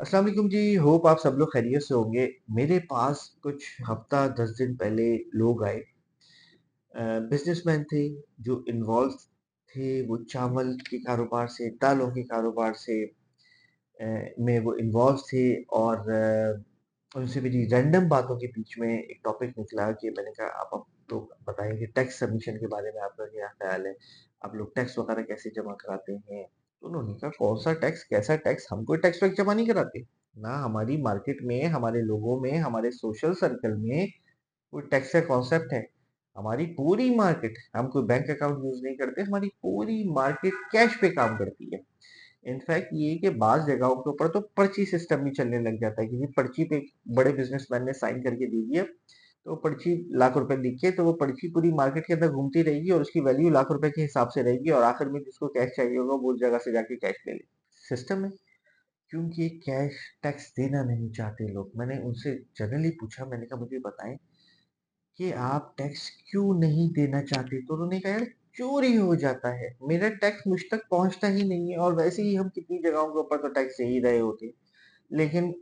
अस्सलाम वालेकुम जी, होप आप सब लोग खैरियत से होंगे। मेरे पास कुछ हफ्ता 10 दिन पहले लोग आए। बिजनेसमैन थे जो इन्वॉल्व थे, वो चावल के कारोबार से, दालों के कारोबार से में वो इन्वॉल्व थे और उनसे मेरी रैंडम बातों के बीच में एक टॉपिक निकला कि मैंने कहा आप अब तो बताएँगे टैक्स सबमिशन के बारे में आपका क्या ख़्याल है? आप लोग टैक्स वग़ैरह कैसे जमा कराते हैं? तो उन्होंने कहा कौन-सा टैक्स, कैसा टैक्स? हम कोई टैक्स वैक्स जमा नहीं कराते। ना हमारी मार्केट में, हमारे लोगों में, हमारे सोशल सर्कल में कोई टैक्स का कॉन्सेप्ट है। हमारी पूरी मार्केट, हम कोई बैंक अकाउंट यूज़ नहीं करते, हमारी पूरी मार्केट कैश पे काम करती है। इनफैक्ट ये है कि बाज़ जगहों के ऊपर तो पर्ची सिस्टम भी चलने लग जाता है, किसी पर्ची पे बड़े बिज़नेसमैन ने साइन करके दे दिया, तो वो पर्ची लाख रुपए लिख के, तो वो पर्ची पूरी मार्केट के अंदर घूमती रहेगी और उसकी वैल्यू लाख रुपए के हिसाब से रहेगी और आखिर में जिसको कैश चाहिए होगा, वो उस जगह से जाके कैश ले ले। सिस्टम है, क्योंकि कैश टैक्स देना नहीं चाहते लोग। मैंने उनसे जनरली पूछा, मैंने कहा मुझे बताएँ कि आप टैक्स क्यों नहीं देना चाहते? तो उन्होंने कहा यार चोरी हो जाता है, मेरा टैक्स मुझ तक पहुँचता ही नहीं है और वैसे ही हम कितनी जगहों के ऊपर तो टैक्स दे ही रहे होते। लेकिन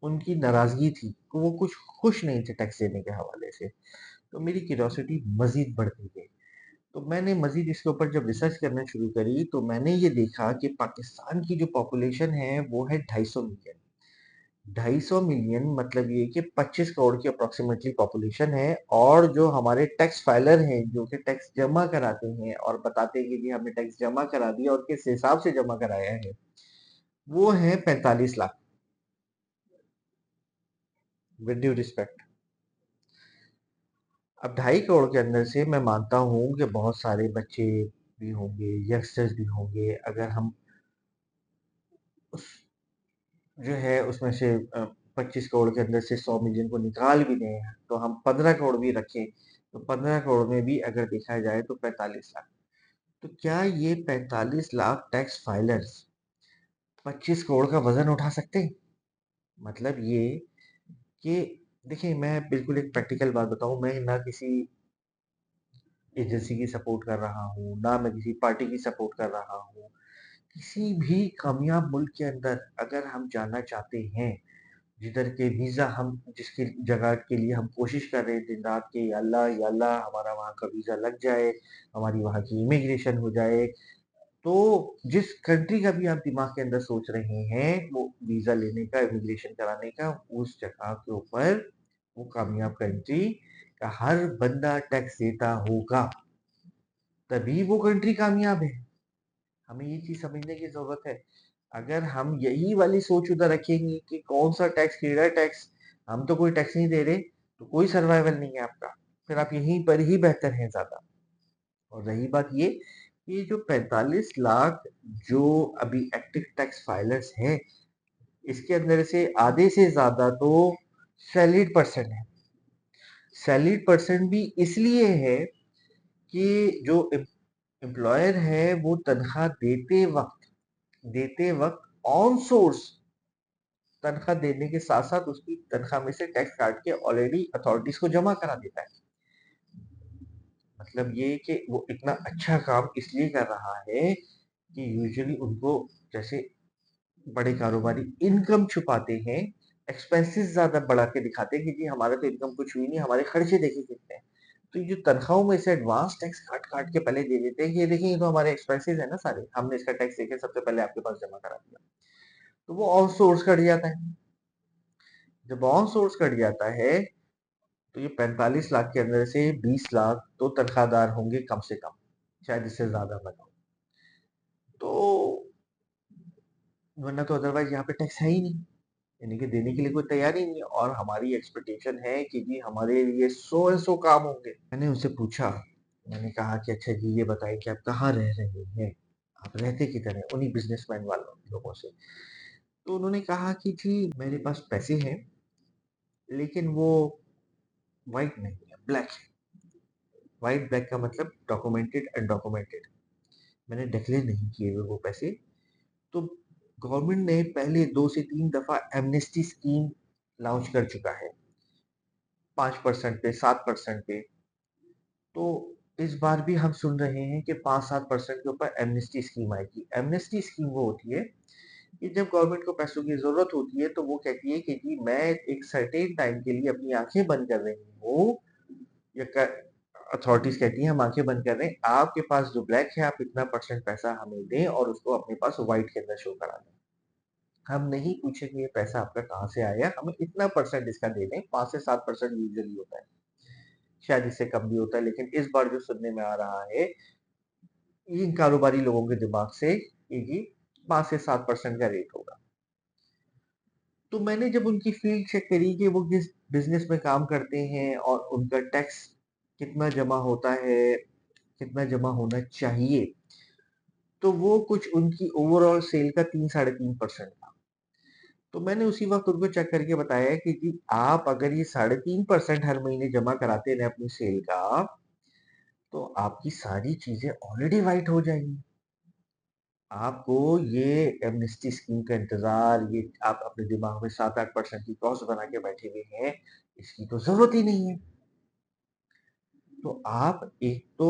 उनकी नाराज़गी थी, वो कुछ खुश नहीं थे टैक्स देने के हवाले से। तो मेरी क्यूरियोसिटी मज़ीद बढ़ती गई। तो मैंने मज़ीद इसके ऊपर जब रिसर्च करना शुरू करी, तो मैंने ये देखा कि पाकिस्तान की जो पॉपुलेशन है, वो है 250 मिलियन। 250 मिलियन मतलब ये कि 25 करोड़ की अप्रॉक्सिमेटली पॉपुलेशन है और जो हमारे टैक्स फाइलर हैं, जो कि टैक्स जमा कराते हैं और बताते हैं कि जी हमने टैक्स जमा करा दिया और किस हिसाब से जमा कराया है, वो है 45 लाख। With due respect. अब 2.5 करोड़ के अंदर से मैं मानता हूँ कि बहुत सारे बच्चे भी होंगे, यंगस्टर्स भी होंगे। अगर हम उस जो है उसमें से 25 करोड़ के अंदर से 100 मिलियन को निकाल भी दें, तो हम 15 करोड़ भी रखें, तो 15 करोड़ में भी अगर देखा जाए तो 45 लाख। तो क्या ये 45 लाख टैक्स फाइलर्स 25 करोड़ का वजन उठा सकते हैं? मतलब ये कि देखिए, मैं बिल्कुल एक प्रैक्टिकल बात बताऊं, मैं ना किसी एजेंसी की सपोर्ट कर रहा हूँ, ना मैं किसी पार्टी की सपोर्ट कर रहा हूँ। किसी भी कामयाब मुल्क के अंदर अगर हम जाना चाहते हैं, जिधर के वीज़ा हम जिसकी जगह के लिए हम कोशिश कर रहे हैं दिन रात कि या अल्लाह हमारा वहाँ का वीज़ा लग जाए, हमारी वहाँ की इमिग्रेशन हो जाए। तो जिस कंट्री का भी आप दिमाग के अंदर सोच रहे हैं, वो वीज़ा लेने का, इमिग्रेशन कराने का, उस जगह के ऊपर वो कामयाब कंट्री का हर बंदा टैक्स देता होगा, तभी वो कंट्री कामयाब है। हमें ये चीज़ समझने की ज़रूरत है। अगर हम यही वाली सोच उधर रखेंगे कि कौन-सा टैक्स, केड़ा टैक्स, हम तो कोई टैक्स नहीं दे रहे, तो कोई सर्वाइवल नहीं है आपका। फिर आप यहीं पर ही बेहतर हैं ज़्यादा। और रही बात ये जो 45 लाख जो अभी एक्टिव टैक्स फाइलर्स हैं, इसके अंदर से आधे से ज़्यादा तो सैलरीड पर्सन है। सैलरीड पर्सन भी इसलिए है कि जो एम्प्लॉयर है वो तनख्वाह देते वक़्त ऑन सोर्स तनख्वाह देने के साथ-साथ उसकी तनख्वाह में से टैक्स काट के ऑलरेडी अथॉरिटीज़ को जमा करा देता है। मतलब ये कि वो इतना अच्छा काम इसलिए कर रहा है कि यूजुअली उनको, जैसे बड़े कारोबारी इनकम छुपाते हैं, एक्सपेंसेस ज़्यादा बढ़ा के दिखाते हैं कि जी हमारा तो इनकम कुछ हुई नहीं, हमारे खर्चे देखिए कितने हैं। तो ये जो तनख्वाहों में से एडवांस टैक्स काट-काट के पहले दे देते हैं कि ये देखिए ये तो हमारे एक्सपेंसेस है ना सारे, हमने इसका टैक्स देके सबसे पहले आपके पास जमा करा दिया। तो वो ऑन सोर्स कट जाता है। जब ऑन सोर्स कट जाता है, तो ये 45 लाख के अंदर से 20 लाख तो तनख्वाहदार होंगे कम से कम, शायद इससे ज़्यादा मैं कहूँ। तो वरना तो अदरवाइज़ यहाँ पे टैक्स है ही नहीं, यानी कि देने के लिए कोई तैयार ही नहीं है और हमारी एक्सपेक्टेशन है कि जी हमारे लिए सो एंड सो काम होंगे। मैंने उनसे पूछा, मैंने कहा कि अच्छा जी ये बताइए कि आप कहाँ रह रहे हैं? आप रहते किधर हैं? उन्हीं बिज़नेसमैन वालों लोगों से। तो उन्होंने कहा कि जी मेरे पास पैसे हैं, लेकिन वो व्हाइट नहीं है, ब्लैक है। व्हाइट ब्लैक का मतलब डॉक्यूमेंटेड अनडॉक्यूमेंटेड। मैंने डिक्लेयर नहीं किए हुए वो पैसे। तो गवर्नमेंट ने पहले 2 से 3 दफ़ा एमनेस्टी स्कीम लॉन्च कर चुका है, 5% पे, 7% पे। तो इस बार भी हम सुन रहे हैं कि 5-7% के ऊपर एमनेस्टी स्कीम आएगी। एमनेस्टी स्कीम वो होती है कि जब गवर्नमेंट को पैसों की ज़रूरत होती है, तो वो कहती है कि जी मैं एक सर्टेन टाइम के लिए अपनी आँखें बंद कर रही हूँ, या क अथॉरिटीज़ कहती हैं हम आँखें बंद कर रहे हैं, आपके पास जो ब्लैक है आप इतना परसेंट पैसा हमें दें और उसको अपने पास व्हाइट के अंदर शो करा दें। हम नहीं पूछेंगे ये पैसा आपका कहाँ से आया, हमें इतना परसेंट इसका दे दें, 5 से 7% यूजुअली होता है। शायद इससे कम भी होता है, लेकिन इस बार जो सुनने में आ रहा है, इन कारोबारी लोगों के दिमाग से कि जी 5 से 7% का रेट होगा। तो मैंने जब उनकी फ़ील्ड चेक करी कि वो किस बिज़नेस में काम करते हैं और उनका टैक्स कितना जमा होता है, कितना जमा होना चाहिए, तो वो कुछ उनकी ओवरऑल सेल का 3 साढ़े 3% था। तो मैंने उसी वक़्त उनको चेक करके बताया कि जी आप अगर ये साढ़े 3% हर महीने जमा कराते रहें अपनी सेल का, तो आपकी सारी चीज़ें ऑलरेडी व्हाइट हो जाएँगी। आपको ये एमनेस्टी स्कीम का इंतज़ार, ये आप अपने दिमाग में 7-8% की कॉस्ट बना के बैठे हुए हैं, इसकी तो ज़रूरत ही नहीं है। तो आप एक तो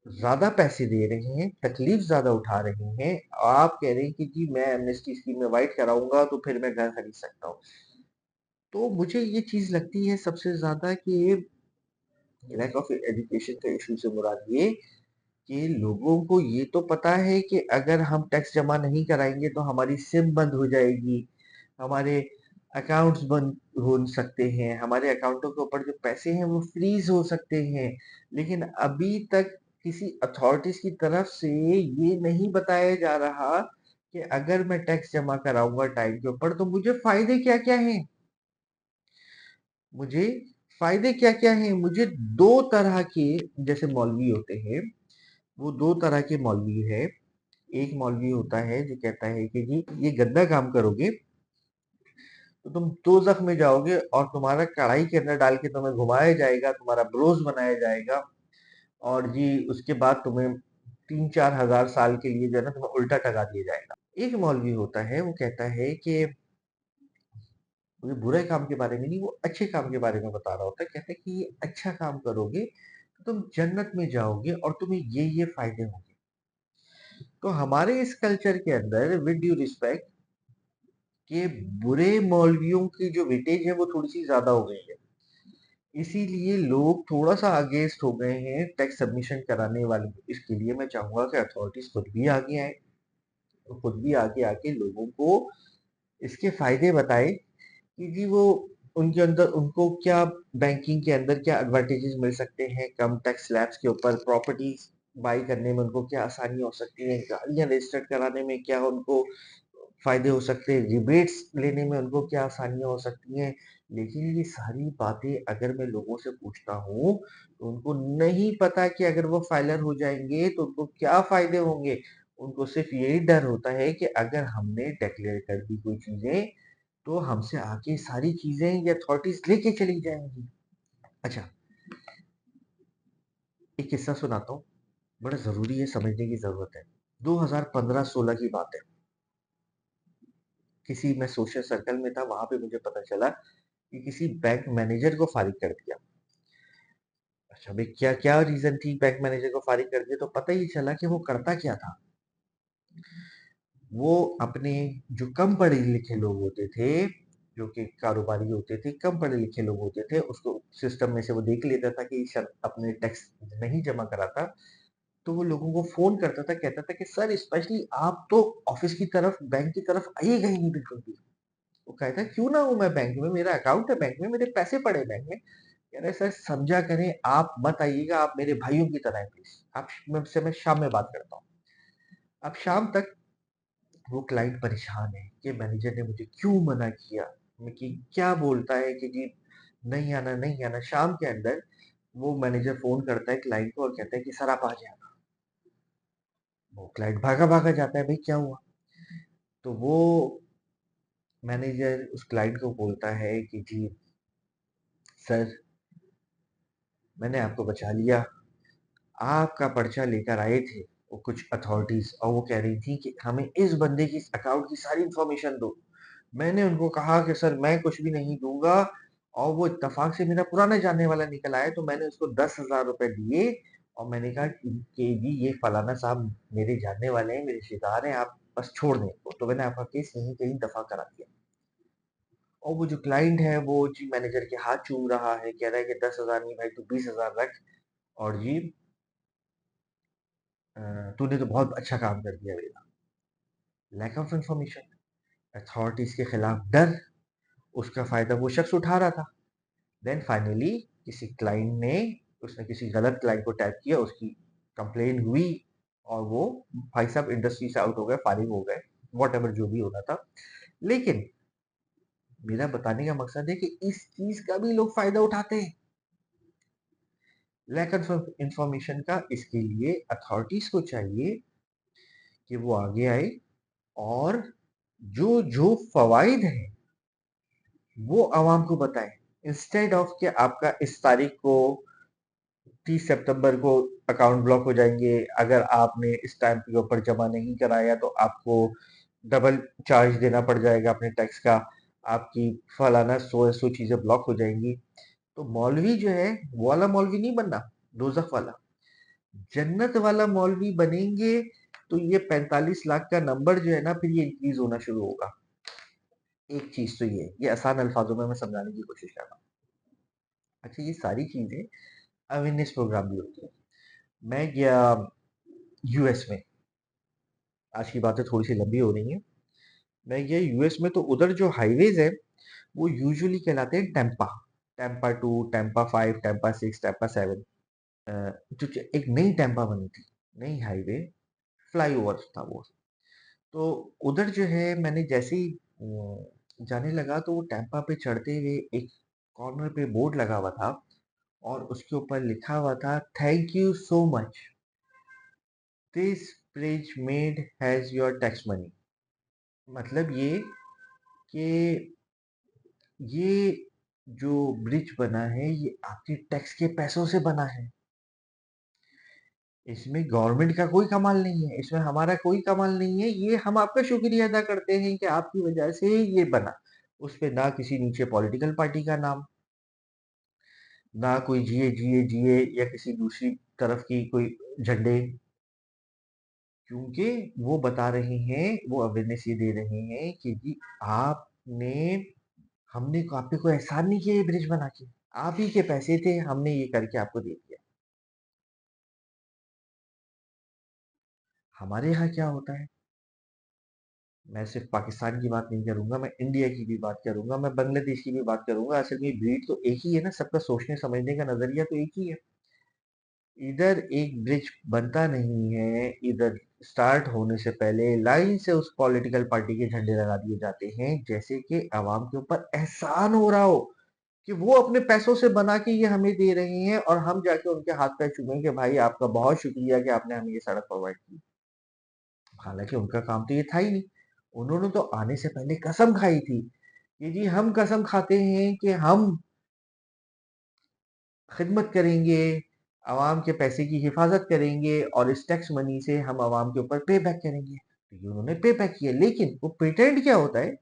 ज़्यादा पैसे दे रहे हैं, तकलीफ़ ज़्यादा उठा रहे हैं, आप कह रहे हैं कि जी मैं एमनेस्टी स्कीम में व्हाइट कराऊँगा तो फिर मैं घर खरीद सकता हूँ। तो मुझे ये चीज़ लगती है सबसे ज़्यादा कि लैक ऑफ एजुकेशन का इश्यू से मुराद ये कि लोगों को ये तो पता है कि अगर हम टैक्स जमा नहीं कराएँगे तो हमारी सिम बंद हो जाएगी, हमारे अकाउंट्स बंद हो सकते हैं, हमारे अकाउंटों के ऊपर जो पैसे हैं वो फ्रीज़ हो सकते हैं। लेकिन अभी तक किसी अथॉरिटीज़ की तरफ से ये नहीं बताया जा रहा कि अगर मैं टैक्स जमा कराऊँगा टाइम के ऊपर तो मुझे फ़ायदे क्या-क्या हैं? मुझे फ़ायदे क्या-क्या हैं? मुझे 2 तरह के जैसे मौलवी होते हैं, वो 2 तरह के मौलवी हैं। एक मौलवी होता है जो कहता है कि जी ये गंदा काम करोगे तो तुम दोज़ख में जाओगे और तुम्हारा कढ़ाई के अंदर डाल के तुम्हें घुमाया जाएगा, तुम्हारा ब्रोस बनाया जाएगा और जी उसके बाद तुम्हें 3-4 हज़ार साल के लिए जो है ना तुम्हें उल्टा टंगा दिया जाएगा। एक मौलवी होता है वो कहता है कि मुझे बुरे काम के बारे में नहीं, वो अच्छे काम के बारे में बता रहा होता है। कहता है कि ये अच्छा काम करोगे तो तुम जन्नत में जाओगे और तुम्हें ये फ़ायदे होंगे। तो हमारे इस कल्चर के अंदर विद ड्यू रिस्पेक्ट कि बुरे मौलवियों की जो वेटेज है वो थोड़ी-सी ज़्यादा हो गई है। इसीलिए लोग थोड़ा-सा अगेंस्ट हो गए हैं टैक्स सबमिशन कराने वाले इसके लिए मैं चाहूँगा कि अथॉरिटीज़ खुद भी आगे आएँ, तो खुद भी आगे आके लोगों को इसके फ़ायदे बताएँ कि जी वो उनके अंदर उनको क्या बैंकिंग के अंदर क्या एडवांटेजेस मिल सकते हैं, कम टैक्स स्लैब्स के ऊपर प्रॉपर्टीज़ बाय करने में उनको क्या आसानी हो सकती है, गाड़ियाँ रजिस्टर्ड कराने में क्या उनको फ़ायदे हो सकते हैं, रिबेट्स लेने में उनको क्या आसानियाँ हो सकती हैं। लेकिन ये सारी बातें अगर मैं लोगों से पूछता हूँ, तो उनको नहीं पता कि अगर वो फाइलर हो जाएँगे तो उनको क्या फ़ायदे होंगे। उनको सिर्फ़ यही डर होता है कि अगर हमने डिक्लेयर कर दी कोई चीज़ें, तो हमसे आगे सारी चीज़ें ये अथॉरिटीज़ लेके चली जाएँगी। अच्छा, एक किस्सा सुनाता हूँ, बड़ा ज़रूरी है, समझने की ज़रूरत है। 2015-16 की बात है। किसी मैं सोशल सर्कल में था, वहाँ पे मुझे पता चला कि किसी बैंक मैनेजर को फारिग कर दिया। अच्छा भाई क्या-क्या रीज़न थी बैंक मैनेजर को फारिग कर दिया? तो पता ही चला कि वो करता क्या था। वो अपने जो कम पढ़े-लिखे लोग होते थे, जो कि कारोबारी होते थे, कम पढ़े-लिखे लोग होते थे, उसको सिस्टम में से वो देख लेता था कि शर अपने टैक्स नहीं जमा कराता, तो वो लोगों को फ़ोन करता था, कहता था कि सर स्पेशली आप तो ऑफ़िस की तरफ, बैंक की तरफ आइएगा ही नहीं बिल्कुल भी। वो कहता है क्यों ना आऊँ मैं बैंक में, मेरा अकाउंट है बैंक में, मेरे पैसे पड़े हैं बैंक में। कह रहे सर समझा करें, आप मत आइएगा, आप मेरे भाइयों की तरह हैं प्लीज़। आप मैं शाम में बात करता हूँ। अब शाम तक वो क्लाइंट परेशान है कि मैनेजर ने मुझे क्यों मना किया? मैं कि क्या बोलता है कि जी नहीं आना, नहीं आना। शाम के अंदर वो मैनेजर फ़ोन करता है क्लाइंट को और कहता है कि सर आप आ जाना। वो क्लाइंट भागा-भागा जाता है, भई क्या हुआ? तो वो मैनेजर उस क्लाइंट को बोलता है कि जी सर मैंने आपको बचा लिया। आपका पर्चा लेकर आए थे वो कुछ अथॉरिटीज़ और वो कह रही थी कि हमें इस बंदे की अकाउंट की सारी इन्फॉर्मेशन दो। मैंने उनको कहा कि सर मैं कुछ भी नहीं दूँगा और वो इत्तेफ़ाक से मेरा पुराना जानने वाला निकल आया तो मैंने उसको 10,000 रुपए दिए और मैंने कहा कि जी ये फलाना साहब मेरे जानने वाले हैं, मेरे रिश्तेदार हैं, आप बस छोड़ दें इनको। तो मैंने आपका केस यहीं कहीं दफा करा दिया। और वो जो क्लाइंट है वो जी मैनेजर के हाथ चूम रहा है, कह रहा है कि 10,000 नहीं भाई, तू 20,000 रख। और जी तूने तो बहुत अच्छा काम कर दिया मेरा। लैक ऑफ इंफॉर्मेशन, अथॉरिटीज के खिलाफ डर, उसका फायदा वो शख्स उठा रहा था। देन फाइनली किसी क्लाइंट ने, उसने किसी गलत क्लाइंट को टैग किया, उसकी कंप्लेन हुई, और वो भाई साहब इंडस्ट्री से आउट हो गए, फारिग हो गए, वॉट एवर जो भी होना था। लेकिन मेरा बताने का मकसद है कि इस चीज का भी लोग फायदा उठाते हैं, लैक ऑफ इंफॉर्मेशन का। इसके लिए अथॉरिटीज को चाहिए कि वो आगे आए और जो जो फवाइद है वो आवाम को बताएं, इंस्टेड ऑफ कि आपका इस तारीख को 30 सितंबर को अकाउंट ब्लॉक हो जाएंगे, अगर आपने इस टाइम के ऊपर जमा नहीं कराया तो आपको डबल चार्ज देना पड़ जाएगा अपने टैक्स का, आपकी फलाना सो सो चीजें ब्लॉक हो जाएंगी। तो मौलवी जो है वो वाला मौलवी नहीं बनना, दोजख वाला, जन्नत वाला मौलवी बनेंगे। तो ये 45 लाख का नंबर जो है ना, फिर ये इंक्रीज होना शुरू होगा। एक चीज तो ये आसान अल्फाजों में मैं समझाने की कोशिश कर रहा हूँ। अच्छा, ये सारी चीजें अवेयरनेस प्रोग्राम भी होती है। मैं गया यूएस में, आज की बातें थोड़ी सी लंबी हो रही हैं। मैं गया यूएस में, तो उधर जो हाईवेज है वो यूजुअली कहलाते हैं Tampa, Tampa 2, Tampa 5, Tampa 6, Tampa 7। जो एक नई टेम्पा बनी थी, नई हाईवे, फ्लाईओवर था वो। तो उधर जो है मैंने जैसे ही जाने लगा, तो वो टेम्पा पे चढ़ते हुए एक कॉर्नर पे बोर्ड लगा हुआ था, और उसके ऊपर लिखा हुआ था, thank you so much, this bridge made has your tax money. मतलब कि ये जो ब्रिज बना है ये आपके टैक्स के पैसों से बना है, इसमें गवर्नमेंट का कोई कमाल नहीं है, इसमें हमारा कोई कमाल नहीं है, ये हम आपका शुक्रिया अदा करते हैं कि आपकी वजह से ये बना। उस पे ना किसी नीचे पॉलिटिकल पार्टी का नाम, ना कोई जिए जिए जिए या किसी दूसरी तरफ की कोई झंडे, क्योंकि वो बता रहे हैं, वो अवेयरनेस ये दे रहे हैं कि जी आपने, हमने आप पे कोई एहसान नहीं किया ये ब्रिज बना के, आप ही के पैसे थे, हमने ये करके आपको दे दिया। हमारे यहाँ क्या होता है, मैं सिर्फ पाकिस्तान की बात नहीं करूंगा, मैं इंडिया की भी बात करूंगा, मैं बांग्लादेश की भी बात करूंगा। असल में भीड़ तो एक ही है ना, सबका सोचने समझने का नजरिया तो एक ही है। इधर एक ब्रिज बनता नहीं है, इधर स्टार्ट होने से पहले लाइन से उस पॉलिटिकल पार्टी के झंडे लगा दिए जाते हैं, जैसे कि आवाम के ऊपर एहसान हो रहा हो कि वो अपने पैसों से बना के ये हमें दे रहे हैं, और हम जाके उनके हाथ पैर चूमें कि भाई आपका बहुत शुक्रिया कि आपने हमें ये सड़क प्रोवाइड की। हालांकि उनका काम तो ये था ही नहीं। उन्होंने तो आने से पहले कसम खाई थी कि जी हम कसम खाते हैं कि हम खिदमत करेंगे, आवाम के पैसे की हिफाजत करेंगे, और इस टैक्स मनी से हम आवाम के ऊपर पे बैक करेंगे। तो ये उन्होंने पे बैक किया, लेकिन वो प्रिटेंड क्या होता है,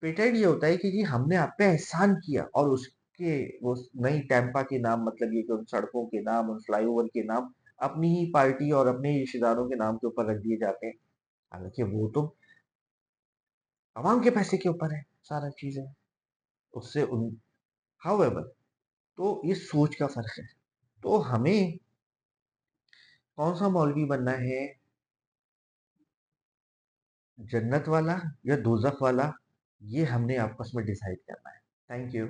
प्रिटेंड ये होता है कि जी हमने आप पे एहसान किया, और उसके वो नई टेम्पा के नाम, मतलब ये कि उन सड़कों के नाम, उन फ्लाईओवर के नाम अपनी ही पार्टी और अपने ही रिश्तेदारों के नाम के ऊपर रख दिए जाते हैं। हालांकि वो तो आवाम के पैसे के ऊपर है सारा चीजें, उससे उन हाउएवर, तो ये सोच का फर्क है। तो हमें कौन सा मौलवी बनना है, जन्नत वाला या दोजख वाला, ये हमने आपस में डिसाइड करना है। Thank you.